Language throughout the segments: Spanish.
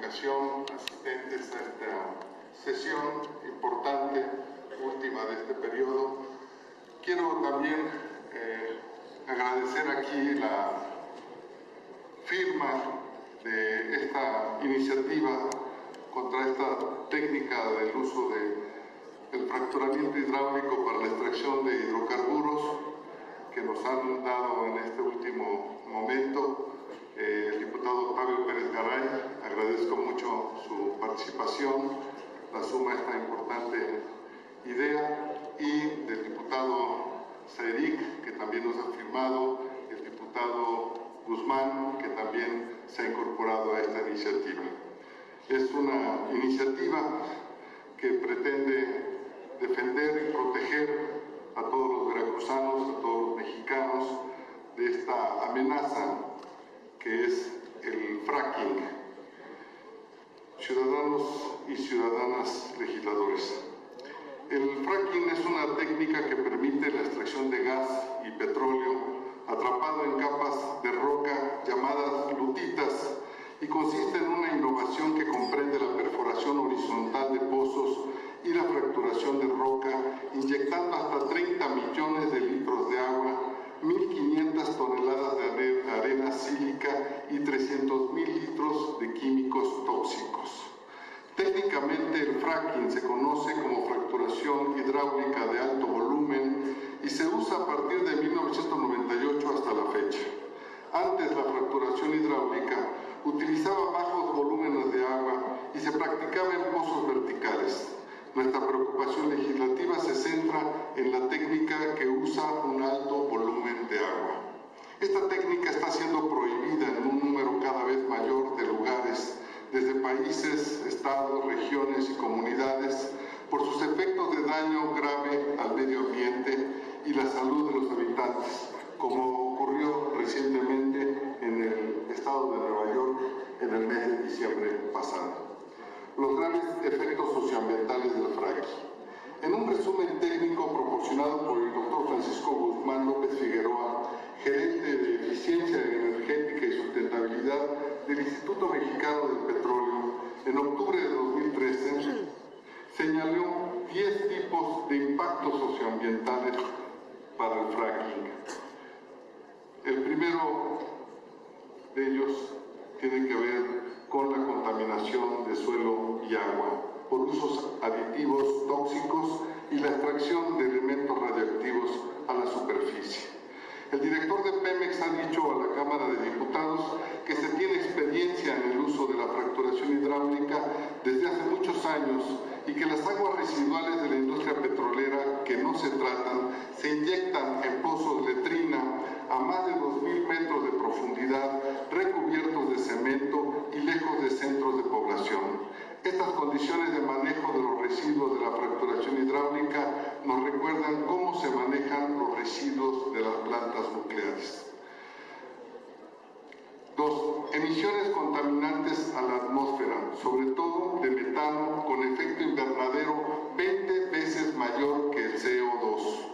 comunicación, asistentes a esta sesión importante, última de este periodo. Quiero también agradecer aquí la firma de esta iniciativa contra esta técnica del uso del fracturamiento hidráulico para la extracción de hidrocarburos que nos han dado en este último momento el diputado Octavio Pérez Garay. Agradezco mucho su participación, la suma de esta importante idea, y del diputado Saerik, que también nos ha firmado, el diputado Guzmán, que también se ha incorporado a esta iniciativa. Es una iniciativa que pretende defender y proteger a todos los veracruzanos, a todos los mexicanos, de esta amenaza que es el fracking. Ciudadanos y ciudadanas legisladores. El fracking es una técnica que permite la extracción de gas y petróleo atrapado en capas de roca llamadas lutitas, y consiste en una innovación que comprende la perforación horizontal de pozos y la fracturación de roca, inyectando hasta 30 millones de litros de agua, 1.500 toneladas de arena sílica y 300.000 litros de químicos tóxicos. Técnicamente, el fracking se conoce como fracturación hidráulica de alto volumen y se usa a partir de 1998 hasta la fecha. Antes, la fracturación hidráulica utilizaba bajos volúmenes de agua y se practicaba en pozos verticales. Nuestra preocupación legislativa se centra en la técnica que usa un alto volumen de agua. Esta técnica está siendo prohibida en un número cada vez mayor de lugares, desde países, estados, regiones y comunidades, por sus efectos de daño grave al medio ambiente y la salud de los habitantes, como ocurrió recientemente en el estado de Nueva York en el mes de diciembre pasado. Los graves efectos socioambientales del fracking. En un resumen técnico proporcionado por el doctor Francisco Guzmán López Figueroa, gerente de Eficiencia Energética y Sustentabilidad del Instituto Mexicano del Petróleo, en octubre de 2013, señaló 10 tipos de impactos socioambientales para el fracking. El primero de ellos tiene que ver con la contaminación de suelo y agua por usos aditivos tóxicos y la extracción de elementos radiactivos a la superficie. El director de Pemex ha dicho a la Cámara de Diputados que se tiene experiencia en el uso de la fracturación hidráulica desde hace muchos años y que las aguas residuales de la industria petrolera que no se tratan se inyectan en pozos letrina a más de 2.000 metros de profundidad, recubiertos de cemento y lejos de centros de población. Estas condiciones de manejo de los residuos de la fracturación hidráulica nos recuerdan cómo se manejan los residuos de las plantas nucleares. 2. Emisiones contaminantes a la atmósfera, sobre todo de metano, con efecto invernadero 20 veces mayor que el CO2.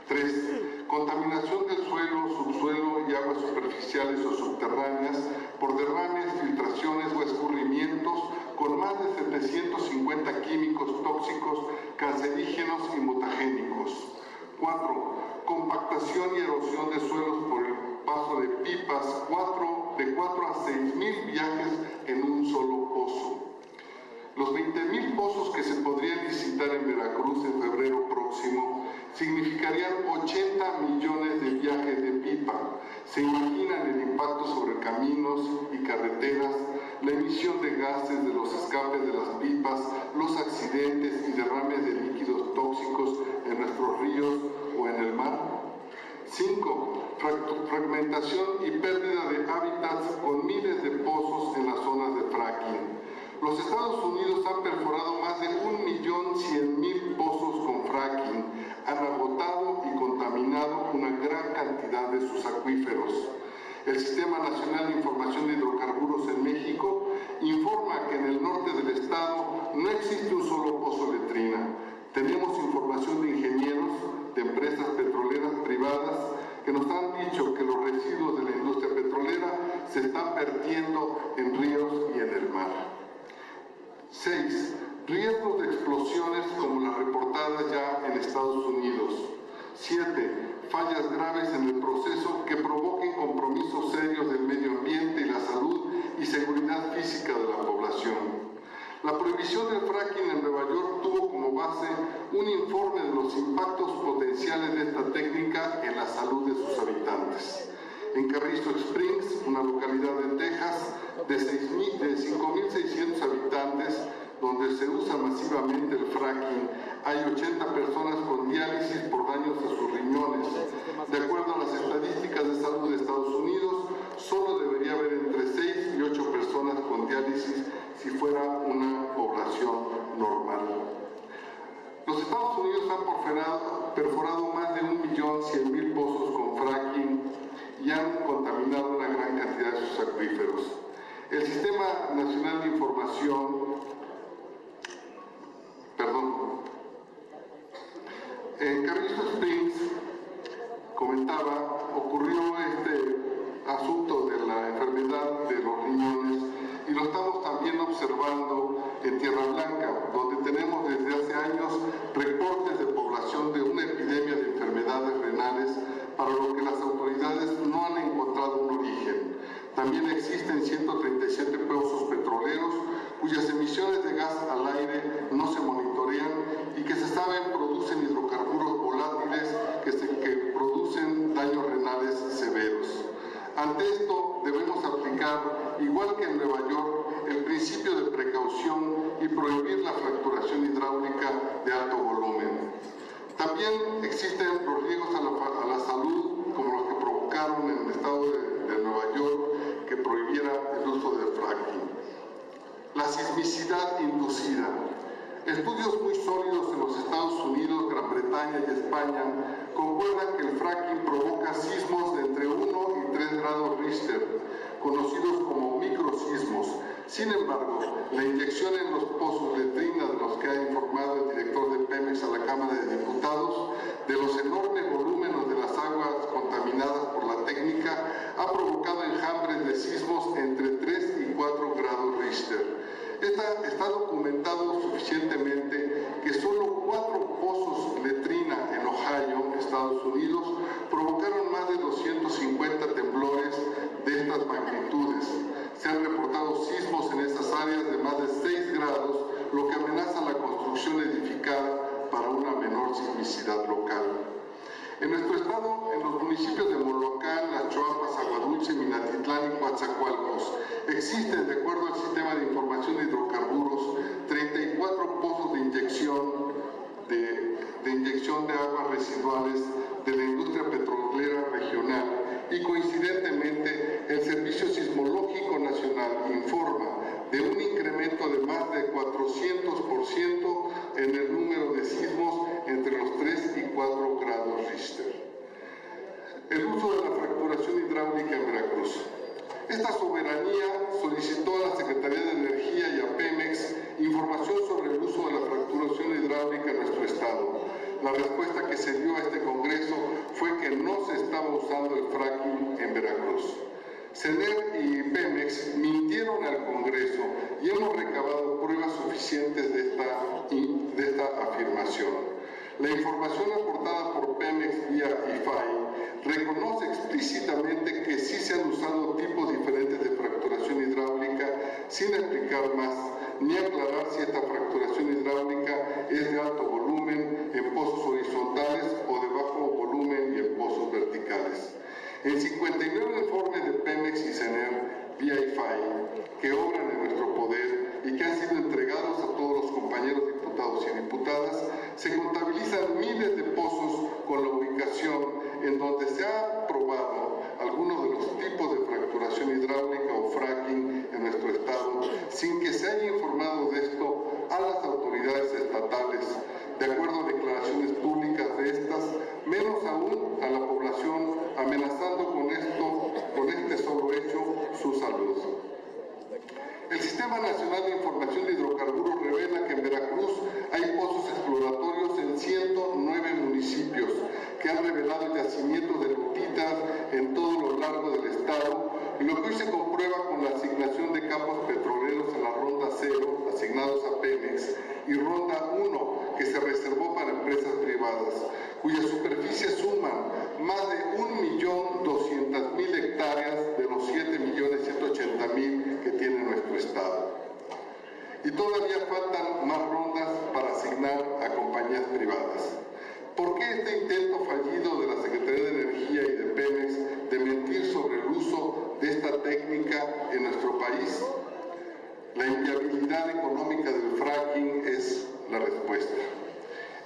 3. Contaminación del suelo, subsuelo y aguas superficiales o subterráneas por derrames, filtraciones o escurrimientos con más de 750 químicos tóxicos, cancerígenos y mutagénicos. 4. Compactación y erosión de suelos por el paso de pipas, de 4 a 6.000 viajes en un solo pozo. Los 20.000 pozos que se podrían licitar en Veracruz en febrero próximo significarían 80 millones de viajes de pipa. Se imaginan el impacto sobre caminos y carreteras, la emisión de gases de los escapes de las pipas, los accidentes y derrames de líquidos tóxicos en nuestros ríos o en el mar. 5. Fragmentación y pérdida de hábitats con miles de pozos en las zonas de fracking. Los Estados Unidos han perforado más de 1.100.000 pozos con fracking, han agotado y contaminado una gran cantidad de sus acuíferos. El Sistema Nacional de Información de Hidrocarburos en México informa que en el norte del estado no existe un solo pozo letrina. Tenemos información de ingenieros, de empresas petroleras privadas, que nos han dicho que los residuos de la industria petrolera se están vertiendo en ríos y en el mar. Estados Unidos. 7. Fallas graves en el proceso que provoquen compromisos serios del medio ambiente y la salud y seguridad física de la población. La prohibición del fracking en Nueva York tuvo como base un informe de los impactos potenciales de esta técnica en la salud de sus habitantes. En Carrizo Springs, una localidad de Texas de 5.600 habitantes, donde se usa masivamente el fracking, hay 80 personas con diálisis por daños a sus riñones. De acuerdo a las estadísticas de salud de Estados Unidos, solo debería haber entre 6 y 8 personas con diálisis si fuera una población normal. Los Estados Unidos han perforado más de 1.100.000 pozos con fracking y han contaminado una gran cantidad de sus acuíferos. El Sistema Nacional de Información, en Carrizo Springs, comentaba, ocurrió este asunto de la enfermedad de los riñones y lo estamos también observando en Tierra Blanca, donde tenemos desde hace años reportes de población de una epidemia de enfermedades renales para lo que las autoridades no han encontrado un origen. También existen 137 pozos petroleros cuyas emisiones de gas al aire no se monitorean y que se saben producen hidrocarburos volátiles que producen daños renales severos. Ante esto debemos aplicar, igual que en Nueva York, el principio de precaución y prohibir la fracturación hidráulica de alto volumen. También existen los riesgos a la salud, como los que provocaron en el estado de Nueva York que prohibiera el uso del fracking. La sismicidad inducida. Estudios muy sólidos en los Estados Unidos, Gran Bretaña y España concuerdan que el fracking provoca sismos de entre 1 y 3 grados Richter, conocidos como microsismos. Sin embargo, la inyección en los pozos letrina de los que ha informado el director de Pemex a la Cámara de Diputados, de los enormes volúmenes de las aguas contaminadas por la técnica, ha provocado enjambres de sismos entre 3 y 4 grados Richter. Está documentado suficientemente que solo 4 pozos letrina en Ohio, Estados Unidos, provocaron más de 250 temblores de estas magnitudes. Se han reportado sismos en esas áreas de más de 6 grados, lo que amenaza la construcción edificada para una menor sismicidad local. En nuestro estado, en los municipios de Molocán, Las Choapas, Aguadulce, Minatitlán y Coatzacoalcos, existen, de acuerdo al Sistema de Información de Hidrocarburos, 34 pozos de inyección de aguas residuales de la industria petrolera regional y, coincidentemente, el Servicio Sismológico Nacional informa de un incremento de más de 400% en el número de sismos entre los 3 y 4 grados Richter. El uso de la fracturación hidráulica en Veracruz. Esta soberanía solicitó a la Secretaría de Energía y a Pemex información sobre el uso de la fracturación hidráulica en nuestro estado. La respuesta que se dio a este Congreso fue que no se estaba usando el fracking en Veracruz. CENER y Pemex mintieron al Congreso y hemos recabado pruebas suficientes de esta afirmación. La información aportada por Pemex vía IFAI reconoce explícitamente que sí se han usado tipos diferentes de fracturación hidráulica sin explicar más, ni aclarar si esta fracturación hidráulica es de alto volumen en pozos horizontales o de bajo volumen y en pozos verticales. En 59 informes de Pemex y CENER vía IFAI que obran en nuestro poder y que han sido entregados a todos los compañeros diputados y diputadas, se contabilizan miles de pozos con la ubicación en donde se ha probado algunos de los tipos de fracturación hidráulica o fracking en nuestro estado, sin que se haya informado de esto a las autoridades estatales, de acuerdo a declaraciones públicas de estas, menos aún a la población, amenazando con este solo hecho, su salud. El Sistema Nacional de Información de Hidrocarburos revela que en Veracruz hay pozos exploratorios en 109 municipios que han revelado yacimientos de lutitas en todo lo largo del estado, y lo que hoy se comprueba con la asignación de campos petroleros en la Ronda 0, asignados a Pemex, y Ronda 1, que se reservó para empresas privadas. más de 1.200.000 hectáreas de los 7.180.000 que tiene nuestro estado. Y todavía faltan más rondas para asignar a compañías privadas. ¿Por qué este intento fallido de la Secretaría de Energía y de Pemex de mentir sobre el uso de esta técnica en nuestro país? La inviabilidad económica del fracking es la respuesta.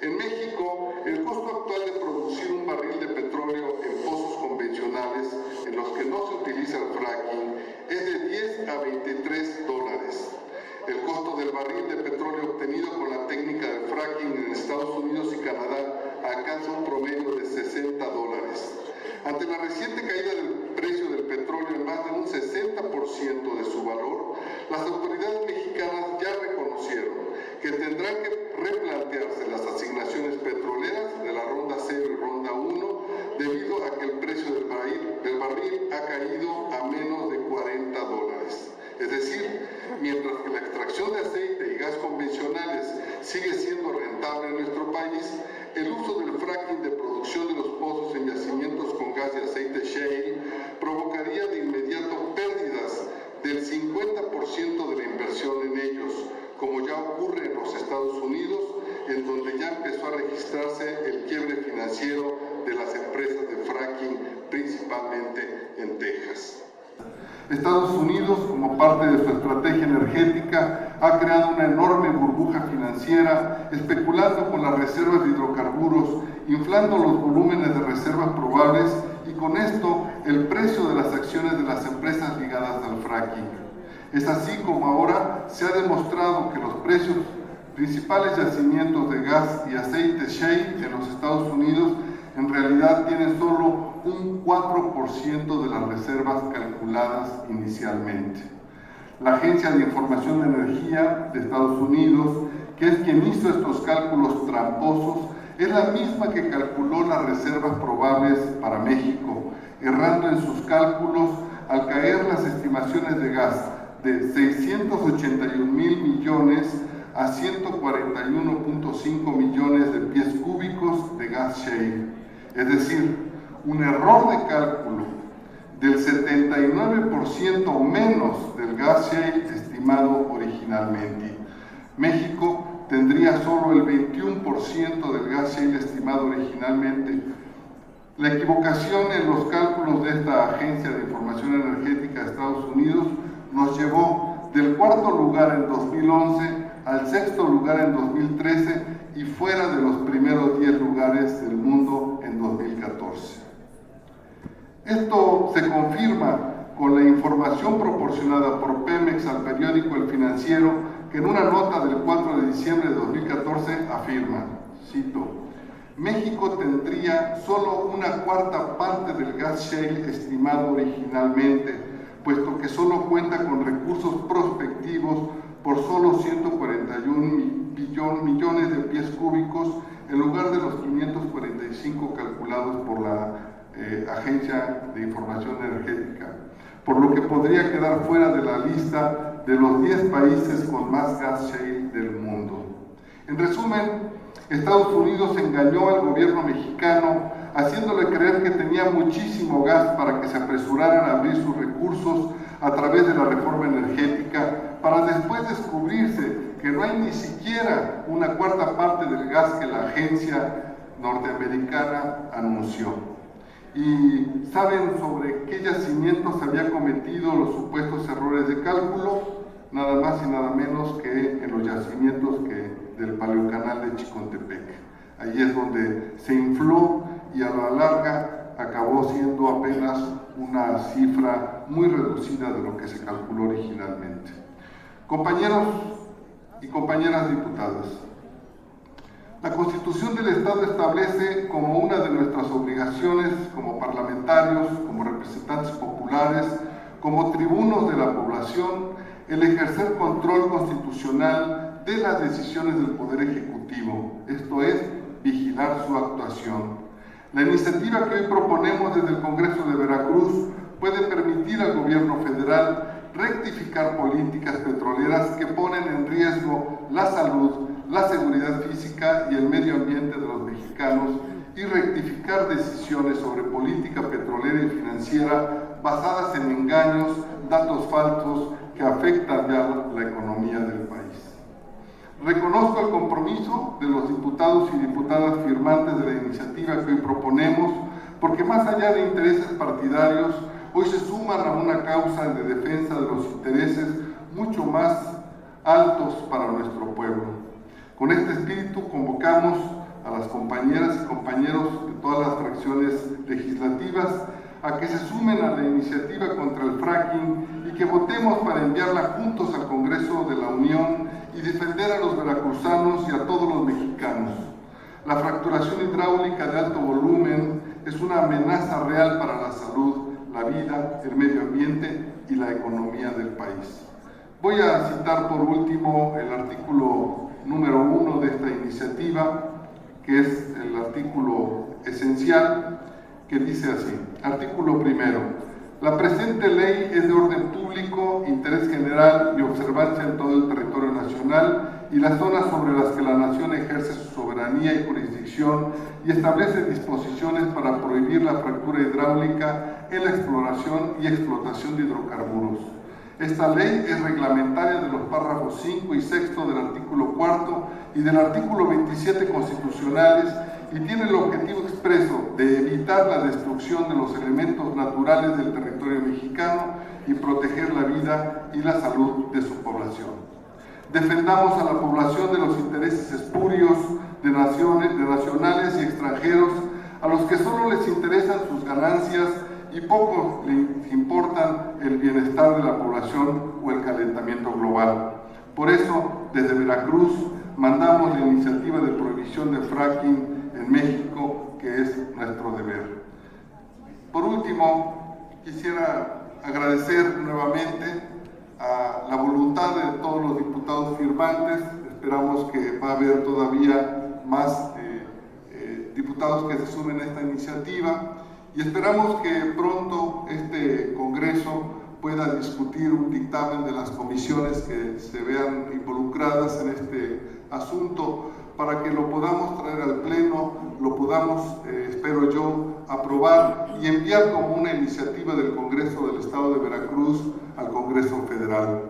En México, el costo actual de producir un barril de petróleo en pozos convencionales en los que no se utiliza el fracking es de 10 a 23 dólares. El costo del barril de petróleo obtenido con la técnica del fracking en Estados Unidos y Canadá alcanza un promedio de 60 dólares. Ante la reciente caída del precio del petróleo en más de un 60% de su valor, las autoridades mexicanas ya reconocieron que tendrán que replantearse las asignaciones petroleras de la ronda 0 y ronda 1 debido a que el precio del barril ha caído a menos de 40 dólares. Es decir, mientras que la extracción de aceite y gas convencionales sigue siendo rentable en nuestro país, el uso del fracking de producción de los pozos en yacimientos con gas y aceite shale provocaría de inmediato pérdidas del 50% de la inversión en ellos, como ya ocurre en los Estados Unidos, en donde ya empezó a registrarse el quiebre financiero de las empresas de fracking, principalmente en Texas. Estados Unidos, como parte de su estrategia energética, ha creado una enorme burbuja financiera, especulando con las reservas de hidrocarburos, inflando los volúmenes de reservas probables y con esto el precio de las acciones de las empresas ligadas al fracking. Es así como ahora se ha demostrado que los precios principales yacimientos de gas y aceite shale en los Estados Unidos en realidad tienen solo un 4% de las reservas calculadas inicialmente. La Agencia de Información de Energía de Estados Unidos, que es quien hizo estos cálculos tramposos, es la misma que calculó las reservas probables para México, errando en sus cálculos al caer las estimaciones de gas de 681,000 millones a 141.5 millones de pies cúbicos de gas shale. Es decir, un error de cálculo del 79% menos del gas shale estimado originalmente. México tendría solo el 21% del gas shale estimado originalmente. La equivocación en los cálculos de esta Agencia de Información Energética de Estados Unidos nos llevó del cuarto lugar en 2011 al sexto lugar en 2013 y fuera de los primeros 10 lugares del mundo en 2014. Esto se confirma con la información proporcionada por Pemex al periódico El Financiero, que en una nota del 4 de diciembre de 2014 afirma, cito, México tendría solo una cuarta parte del gas shale estimado originalmente, puesto que solo cuenta con recursos prospectivos por solo 141 millones de pies cúbicos en lugar de los 545 calculados por la Agencia de Información Energética, por lo que podría quedar fuera de la lista de los 10 países con más gas shale del mundo. En resumen, Estados Unidos engañó al gobierno mexicano haciéndole creer que tenía muchísimo gas para que se apresuraran a abrir sus recursos a través de la reforma energética, para después descubrirse que no hay ni siquiera una cuarta parte del gas que la agencia norteamericana anunció. ¿Y saben sobre qué yacimientos había cometido los supuestos errores de cálculo? Nada más y nada menos que en los yacimientos del Paleocanal de Chicontepec. Allí es donde se infló y a la larga acabó siendo apenas una cifra muy reducida de lo que se calculó originalmente. Compañeros y compañeras diputadas, la Constitución del Estado establece como una de nuestras obligaciones como parlamentarios, como representantes populares, como tribunos de la población, el ejercer control constitucional de las decisiones del Poder Ejecutivo, esto es, vigilar su actuación. La iniciativa que hoy proponemos desde el Congreso de Veracruz puede permitir al Gobierno federal rectificar políticas petroleras que ponen en riesgo la salud, la seguridad física y el medio ambiente de los mexicanos y rectificar decisiones sobre política petrolera y financiera basadas en engaños, datos falsos que afectan ya la economía del país. Reconozco el compromiso de los diputados y diputadas firmantes de la iniciativa que hoy proponemos, porque más allá de intereses partidarios, hoy se suman a una causa de defensa de los intereses mucho más altos para nuestro pueblo. Con este espíritu convocamos a las compañeras y compañeros de todas las fracciones legislativas a que se sumen a la iniciativa contra el fracking y que votemos para enviarla juntos al Congreso de la Unión y defender a los veracruzanos y a todos los mexicanos. La fracturación hidráulica de alto volumen es una amenaza real para la salud, la vida, el medio ambiente y la economía del país. Voy a citar por último el artículo número 1 de esta iniciativa, que es el artículo esencial, que dice así: artículo primero. La presente ley es de orden público, interés general y observancia en todo el territorio nacional y las zonas sobre las que la nación ejerce su soberanía y jurisdicción y establece disposiciones para prohibir la fractura hidráulica en la exploración y explotación de hidrocarburos. Esta ley es reglamentaria de los párrafos 5 y 6 del artículo 4 y del artículo 27 constitucionales y tiene el objetivo expreso de evitar la destrucción de los elementos naturales del territorio mexicano y proteger la vida y la salud de su población. Defendamos a la población de los intereses espurios de nacionales y extranjeros a los que solo les interesan sus ganancias y poco les importan el bienestar de la población o el calentamiento global. Por eso, desde Veracruz, mandamos la iniciativa de prohibición del fracking en México, que es nuestro deber. Por último, quisiera agradecer nuevamente a la voluntad de todos los diputados firmantes. Esperamos que va a haber todavía más diputados que se sumen a esta iniciativa y esperamos que pronto este Congreso pueda discutir un dictamen de las comisiones que se vean involucradas en este asunto para que lo podamos traer al Pleno, lo podamos, espero yo, aprobar y enviar como una iniciativa del Congreso del Estado de Veracruz al Congreso Federal.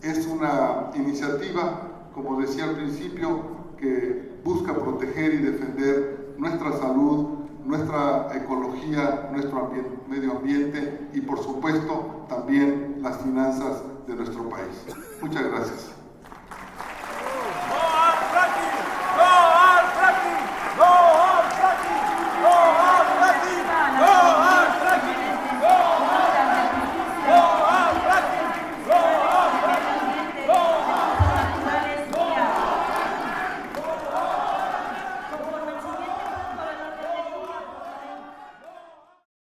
Es una iniciativa, como decía al principio, que busca proteger y defender nuestra salud, nuestra ecología, nuestro medio ambiente y, por supuesto, también las finanzas de nuestro país. Muchas gracias.